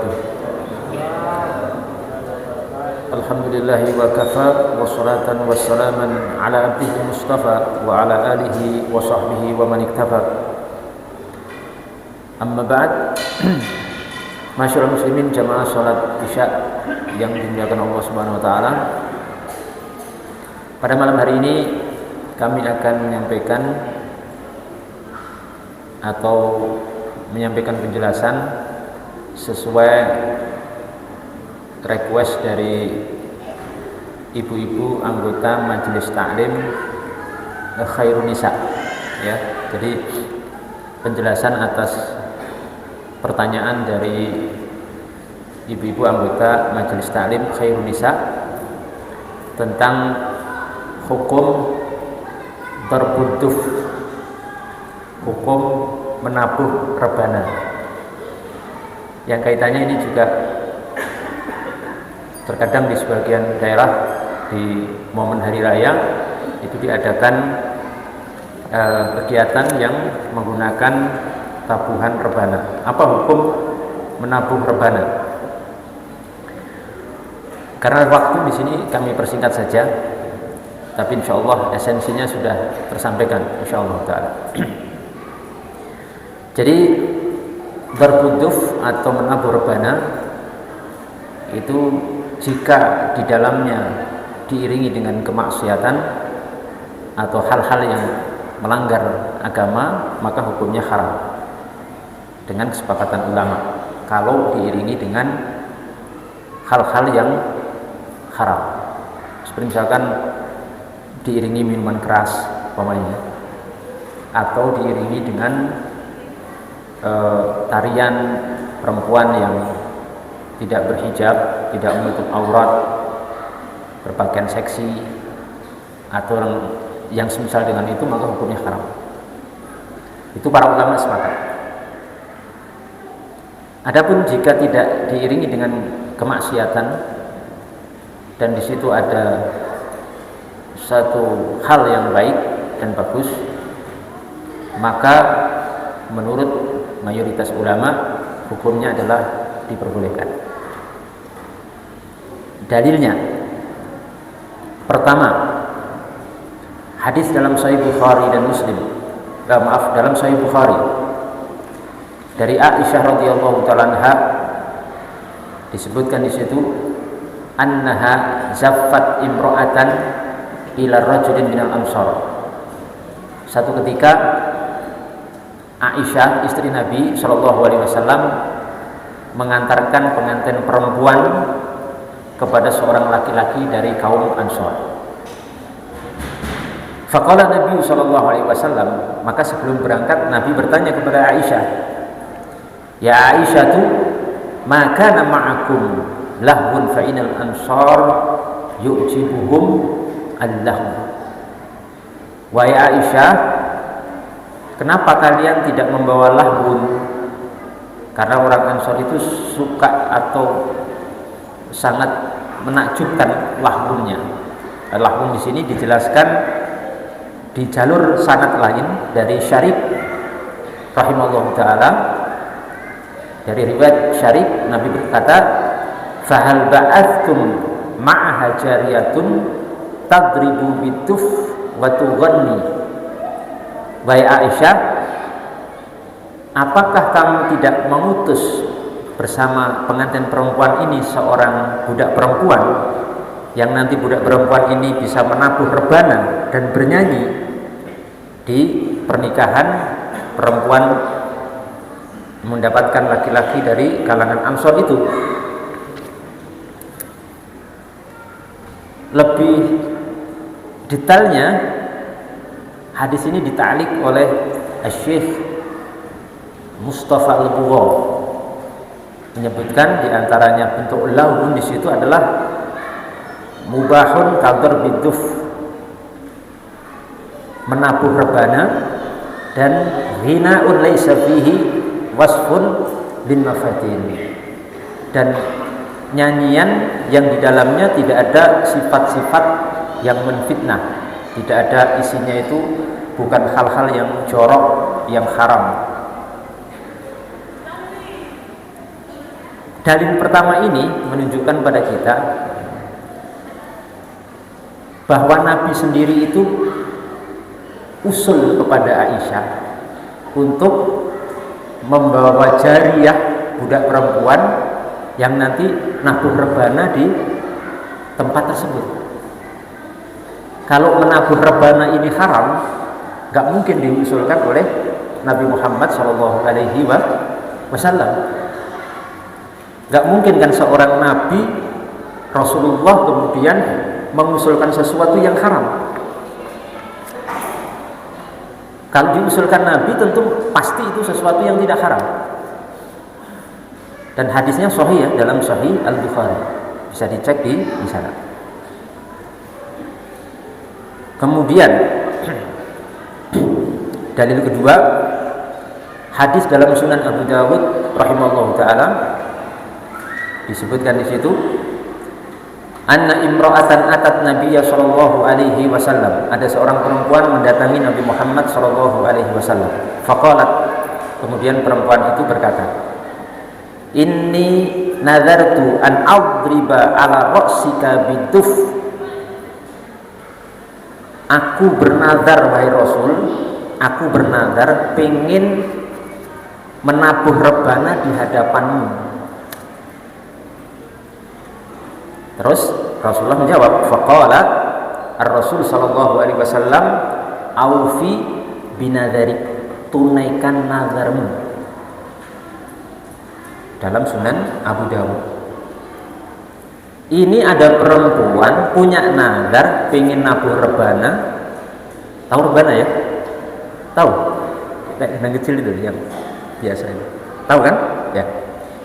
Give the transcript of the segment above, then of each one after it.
wabarakatuh. Alhamdulillahi wa kafa wa salatan wa salaman ala abdihi mustafa wa ala alihi wa sahbihi wa man iktafa. Amma ba'd. Masyaallah muslimin jamaah salat Isya yang dimuliakan Allah Subhanahu wa taala. Pada malam hari ini kami akan menyampaikan penjelasan sesuai request dari ibu-ibu anggota Majelis Taklim Khairun Nisa, ya. Jadi penjelasan atas pertanyaan dari ibu-ibu anggota Majelis Taklim Khairun Nisa tentang hukum berbuduf, hukum menabuh rebana. Yang kaitannya ini juga terkadang di sebagian daerah di momen hari raya itu diadakan kegiatan yang menggunakan tabuhan rebana. Apa hukum menabuh rebana? Karena waktu di sini kami persingkat saja, tapi insya Allah esensinya sudah tersampaikan insya Allah ta'ala. Jadi berbuduf atau menabuh rebana itu jika di dalamnya diiringi dengan kemaksiatan atau hal-hal yang melanggar agama, maka hukumnya haram dengan kesepakatan ulama. Kalau diiringi dengan hal-hal yang haram, seperti misalkan diiringi minuman keras umpamanya, atau diiringi dengan tarian perempuan yang tidak berhijab, tidak menutup aurat, berpakaian seksi, atau yang semisal dengan itu, maka hukumnya haram. Itu para ulama sepakat. Adapun jika tidak diiringi dengan kemaksiatan dan di situ ada satu hal yang baik dan bagus, maka menurut mayoritas ulama hukumnya adalah diperbolehkan. Dalilnya, pertama, hadis dalam Sahih Bukhari dan Muslim, dalam Sahih Bukhari dari Aisyah radhiyallahu taala anha, disebutkan di situ annaha zaffat imra'atan ila rajulin minal ansar. Satu ketika Aisyah istri Nabi Shallallahu Alaihi Wasallam mengantarkan pengantin perempuan kepada seorang laki-laki dari kaum Ansor. Faqala Nabi Shallallahu Alaihi Wasallam, maka sebelum berangkat Nabi bertanya kepada Aisyah, ya Aisyah tu, maka ma'akum lahun fa inal ansar yu'jibuhum allahu. Wahai Aisyah, kenapa kalian tidak membawa lahun? Karena orang Ansor itu suka atau sangat menakjubkan lahunnya. Lahun di sini dijelaskan di jalur sanad lain dari Syarif rahimahullah taala. Dari riwayat Syarif, Nabi berkata, "Fahal ba'athtum ma'aha jariyatun tadribu bituf wa tughanni." Wahai Aisyah, apakah kamu tidak mengutus bersama pengantin perempuan ini seorang budak perempuan yang nanti budak perempuan ini bisa menabuh rebana dan bernyanyi di pernikahan perempuan mendapatkan laki-laki dari kalangan Ansor itu? Lebih detailnya hadis ini dita'liq oleh Syekh Mustafa Al-Bughaw, menyebutkan diantaranya bentuk lahun di situ adalah mubahun kadar biduf, menabuh rebana, dan ghina'un laisa fihi wasfun bin mafatin, dan nyanyian yang di dalamnya tidak ada sifat-sifat yang menfitnah, tidak ada isinya itu bukan hal-hal yang jorok, yang haram. Dalil pertama ini menunjukkan pada kita bahwa Nabi sendiri itu usul kepada Aisyah untuk membawa jariyah, budak perempuan yang nanti nabuh rebana di tempat tersebut. Kalau menabuh rebana ini haram, gak mungkin diusulkan oleh Nabi Muhammad SAW. Gak mungkin kan seorang Nabi Rasulullah kemudian mengusulkan sesuatu yang haram. Kalau diusulkan Nabi tentu pasti itu sesuatu yang tidak haram. Dan hadisnya sahih ya, dalam Sahih Al-Bukhari. Bisa dicek di sana. Kemudian dalil kedua, hadis dalam Sunan Abu Dawud rahimahullah taala disebutkan di situ, anna imra'atan atat Nabiyya sallallahu alaihi wasallam, ada seorang perempuan mendatangi Nabi Muhammad sallallahu alaihi wasallam. Faqalat, kemudian perempuan itu berkata, inni nazartu an adriba ala ra'sika biduf. Aku bernazar wahai Rasul, aku bernazar pengen menabuh rebana di hadapanmu. Terus Rasulullah menjawab, faqala ar-Rasul sallallahu alaihi wasallam, aufi binadharik, tunaikan nazarmu. Dalam Sunan Abu Dawud. Ini ada perempuan punya nazar pengen nabuh rebana. Tahu rebana ya? Tahu? Yang kecil itu yang biasa itu. Tahu kan? Ya.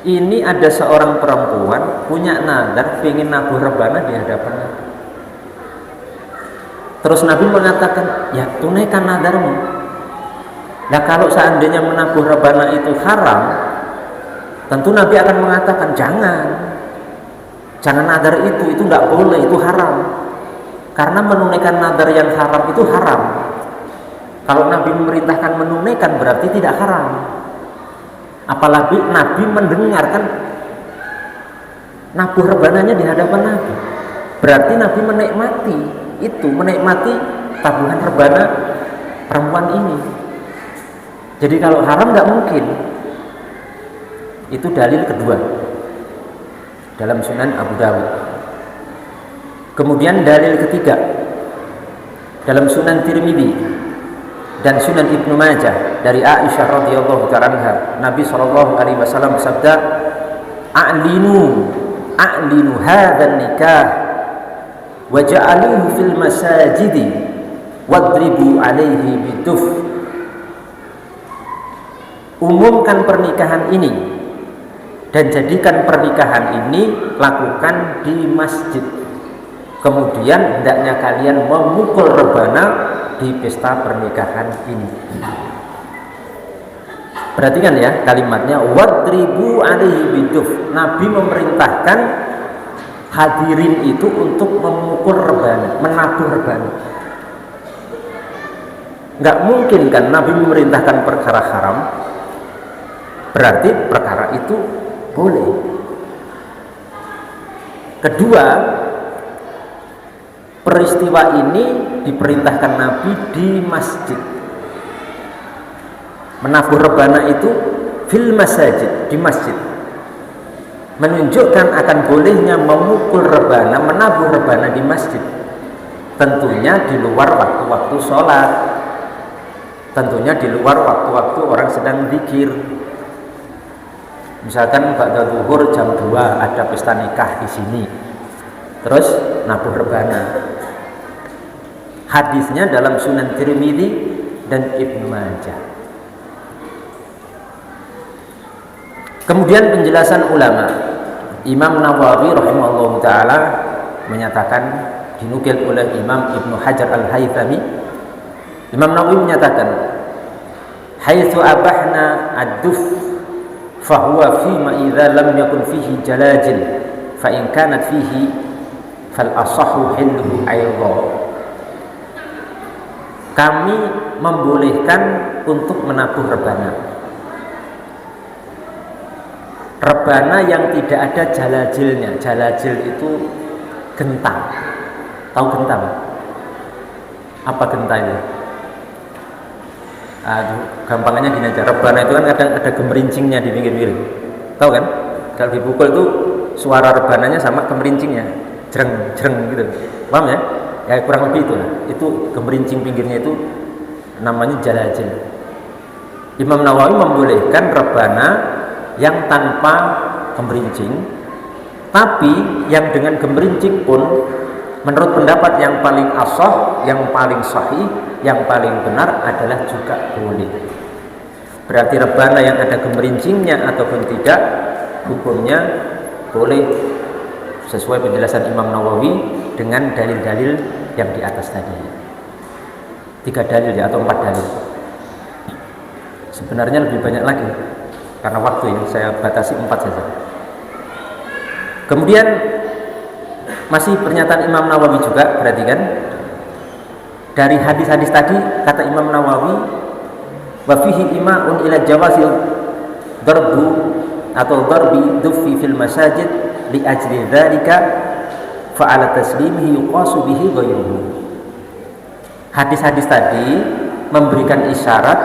Ini ada seorang perempuan punya nazar pengen nabuh rebana di hadapan Nabi. Terus Nabi mengatakan, ya tunaikan nazarmu. Nah kalau seandainya menabuh rebana itu haram, tentu Nabi akan mengatakan jangan nazar itu tidak boleh, itu haram. Karena menunaikan nazar yang haram itu haram. Kalau Nabi memerintahkan menunaikan berarti tidak haram. Apalagi Nabi mendengarkan nabuh rebananya di hadapan Nabi, berarti Nabi menikmati tabuhan rebana perempuan ini. Jadi kalau haram nggak mungkin. Itu dalil kedua dalam Sunan Abu Dawud. Kemudian dalil ketiga dalam Sunan Tirmidzi dan Sunan Ibnu Majah dari Aisyah radhiyallahu ta'ala anha, Nabi sallallahu alaihi wasallam bersabda, a'linu hadzal nikah waj'aluhu fil masajidi wadribu alaihi biduf. Umumkan pernikahan ini dan jadikan pernikahan ini lakukan di masjid. Kemudian hendaknya kalian memukul rebana di pesta pernikahan ini. Perhatikan ya kalimatnya, wadribu alaihi biduf. Nabi memerintahkan hadirin itu untuk memukul rebana, menabuh rebana. Nggak mungkin kan Nabi memerintahkan perkara haram, berarti perkara itu boleh. Kedua, peristiwa ini diperintahkan Nabi di masjid. Menabuh rebana itu fil masajid, di masjid. Menunjukkan akan bolehnya memukul rebana, menabuh rebana di masjid. Tentunya di luar waktu-waktu sholat. Tentunya di luar waktu-waktu orang sedang zikir. Misalkan ba'da zuhur jam 2 ada pesta nikah di sini. Terus nabuh rebana. Hadisnya dalam Sunan Tirmidzi dan Ibnu Majah. Kemudian penjelasan ulama, Imam Nawawi rahimahullah taala menyatakan, dinukil oleh Imam Ibnu Hajar Al-Haythami, Imam Nawawi menyatakan, haitsu abahna ad-duf fahuwa fima idza lam yakun fihi jalajil fa in kanat fihi fal asahhu hilluhu aidha. Kami membolehkan untuk menabuh rebana rebana yang tidak ada jalajilnya. Jalajil itu gentang. Tahu gentang? Apa gentang itu? Gampangnya gini aja. Rebana itu kan kadang ada gemerincingnya di pinggir-pinggir. Tahu kan? Kalau dipukul itu suara rebananya sama gemerincingnya, jreng jreng gitu. Paham ya? Ya kurang lebih itu lah. Itu gemerincing pinggirnya itu namanya jalajil. Imam Nawawi membolehkan rebana yang tanpa gemerincing, tapi yang dengan gemerincing pun menurut pendapat yang paling ashah, yang paling sahih, yang paling benar adalah juga boleh. Berarti rebana yang ada gemerincingnya ataupun tidak, hukumnya boleh sesuai penjelasan Imam Nawawi dengan dalil-dalil yang di atas tadi. 3 dalil ya, atau 4 dalil. Sebenarnya lebih banyak lagi, karena waktu yang saya batasi 4 saja. Kemudian masih pernyataan Imam Nawawi juga, perhatikan. Dari hadis-hadis tadi kata Imam Nawawi, wa fihi ima'un ila jawazil darbu atau darbi duffi fil masajid li ajli dzalika fa ala taslimihi yuqasu bihi ghayruhu. Hadis-hadis tadi memberikan isyarat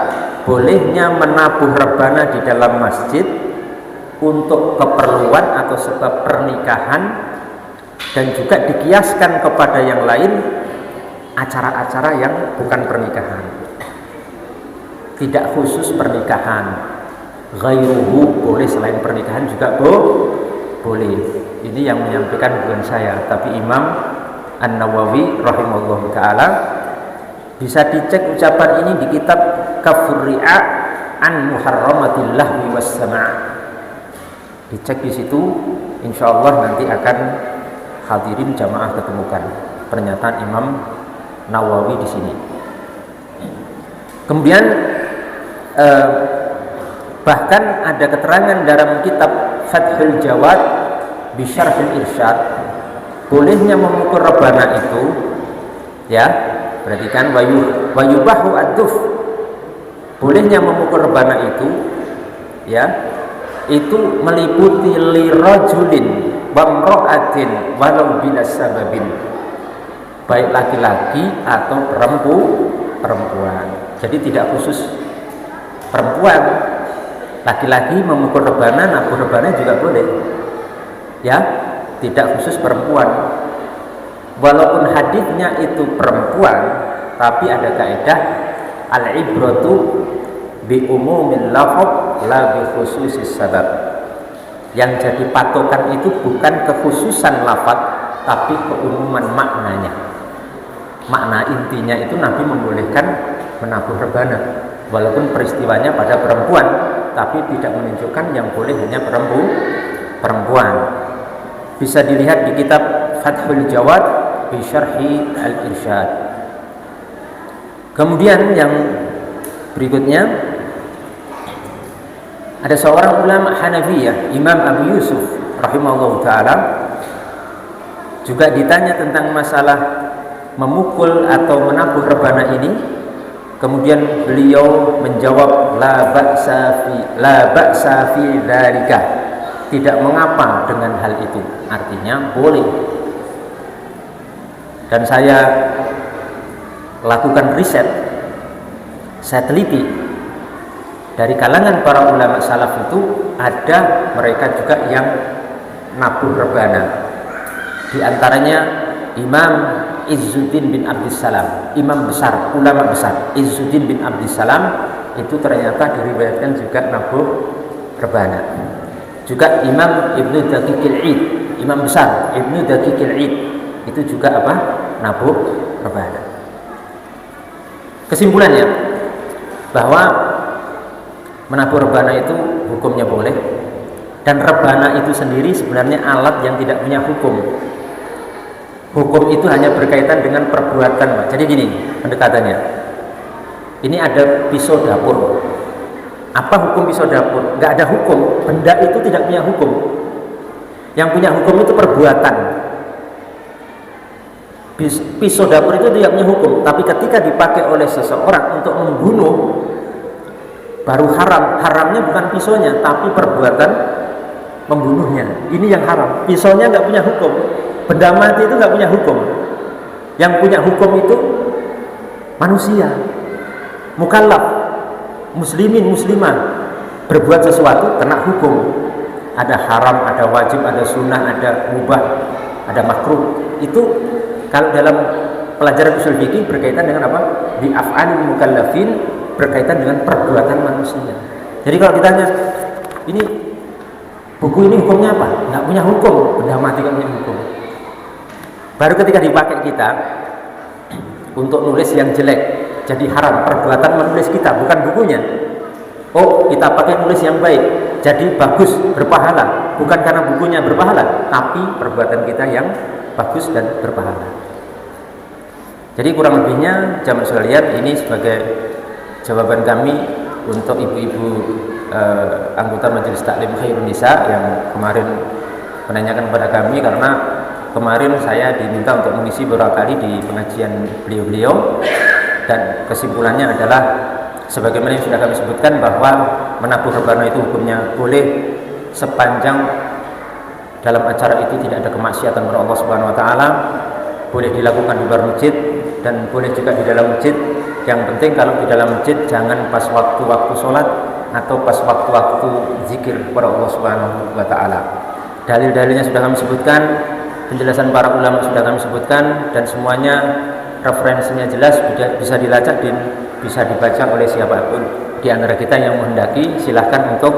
bolehnya menabuh rebana di dalam masjid untuk keperluan atau sebab pernikahan, dan juga dikiaskan kepada yang lain acara-acara yang bukan pernikahan, tidak khusus pernikahan. Ghairuhu boleh, selain pernikahan juga boleh. Ini yang menyampaikan bukan saya, tapi Imam An-Nawawi rahimahullah ta'ala. Bisa dicek ucapan ini di kitab Kafur Ri'a an Muharramatil Lahwi was Sama'. Dicek di situ, insyaallah nanti akan hadirin jamaah ketemukan pernyataan Imam Nawawi di sini. Kemudian bahkan ada keterangan dalam kitab Fathul Jawad bi Syarhil Irsyad, bolehnya memukul rebana itu, ya, perhatikan, wayubahu ad-duf, bolehnya memukul rebana itu, ya, itu meliputi lirajulin wamro'atin walau bila sababin, baik laki-laki atau perempuan. Jadi tidak khusus perempuan. Laki-laki memukul rebana, nabuh rebana juga boleh, ya, tidak khusus perempuan. Walaupun hadisnya itu perempuan, tapi ada kaidah al-ibratu bi umumil lafaz la bi khususis sabab. Yang jadi patokan itu bukan kekhususan lafaz, tapi keumuman maknanya. Makna intinya itu Nabi membolehkan menabuh rebana, walaupun peristiwanya pada perempuan, tapi tidak menunjukkan yang boleh hanya perempuan. Bisa dilihat di kitab Fathul Jawad bi Syarhi Al-Irsyad. Kemudian yang berikutnya, ada seorang ulama Hanafiyah, Imam Abu Yusuf rahimahullah ta'ala, juga ditanya tentang masalah memukul atau menabuh rebana ini. Kemudian beliau menjawab, la ba'sa fi dzalika, tidak mengapa dengan hal itu, artinya boleh. Dan saya lakukan riset, saya teliti, dari kalangan para ulama salaf itu ada mereka juga yang nabuh rebana. Di antaranya Imam Izzuddin bin Abdissalam, imam besar, ulama besar Izzuddin bin Abdissalam, itu ternyata diriwayatkan juga nabuh rebana. Juga Imam Ibnu Daqiqil Id, imam besar Ibnu Daqiqil Id, itu juga apa? Nabuh rebana. Kesimpulannya bahwa menabuh rebana itu hukumnya boleh, dan rebana itu sendiri sebenarnya alat yang tidak punya hukum. Hukum itu hanya berkaitan dengan perbuatan, Pak. Jadi gini pendekatannya. Ini ada pisau dapur. Apa hukum pisau dapur? Nggak ada hukum. Benda itu tidak punya hukum. Yang punya hukum itu perbuatan. Pisau dapur itu tidak punya hukum, tapi ketika dipakai oleh seseorang untuk membunuh, baru haram. Haramnya bukan pisaunya, tapi perbuatan membunuhnya. Ini yang haram. Pisaunya nggak punya hukum. Benda mati itu nggak punya hukum. Yang punya hukum itu manusia, mukallaf, muslimin, muslimah, berbuat sesuatu kena hukum. Ada haram, ada wajib, ada sunnah, ada mubah, ada makruh. Itu kalau dalam pelajaran usul fikih berkaitan dengan apa? Bi af'alil mukallafin, berkaitan dengan perbuatan manusia. Jadi kalau ditanya, ini buku ini hukumnya apa? Nggak punya hukum, benda mati nggak punya hukum. Baru ketika dipakai kita untuk nulis yang jelek, jadi haram. Perbuatan menulis kita, bukan bukunya. Oh, kita pakai nulis yang baik, jadi bagus, berpahala. Bukan karena bukunya berpahala, tapi perbuatan kita yang bagus dan berpahala. Jadi kurang lebihnya jamaah sekalian, ini sebagai jawaban kami untuk ibu-ibu anggota Majelis Taklim Khairun Nisa yang kemarin menanyakan kepada kami, karena kemarin saya diminta untuk mengisi beberapa kali di pengajian beliau-beliau, dan kesimpulannya adalah sebagaimana yang sudah kami sebutkan, bahwa menabuh rebana itu hukumnya boleh sepanjang dalam acara itu tidak ada kemaksiatan kepada Allah Subhanahu wa taala, boleh dilakukan di luar masjid dan boleh juga di dalam masjid. Yang penting kalau di dalam masjid jangan pas waktu-waktu sholat atau pas waktu-waktu zikir kepada Allah Subhanahu wa taala. Dalil-dalilnya sudah kami sebutkan, penjelasan para ulama sudah kami sebutkan, dan semuanya referensinya jelas, bisa dilacak dan bisa dibaca oleh siapapun di antara kita yang menghendaki. Silahkan untuk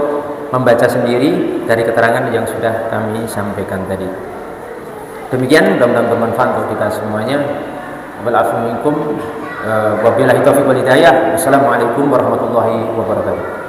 membaca sendiri dari keterangan yang sudah kami sampaikan tadi. Demikian, mudah-mudahan bermanfaat untuk kita semuanya. Wabillahi taufiq wal hidayah. Wassalamualaikum warahmatullahi wabarakatuh.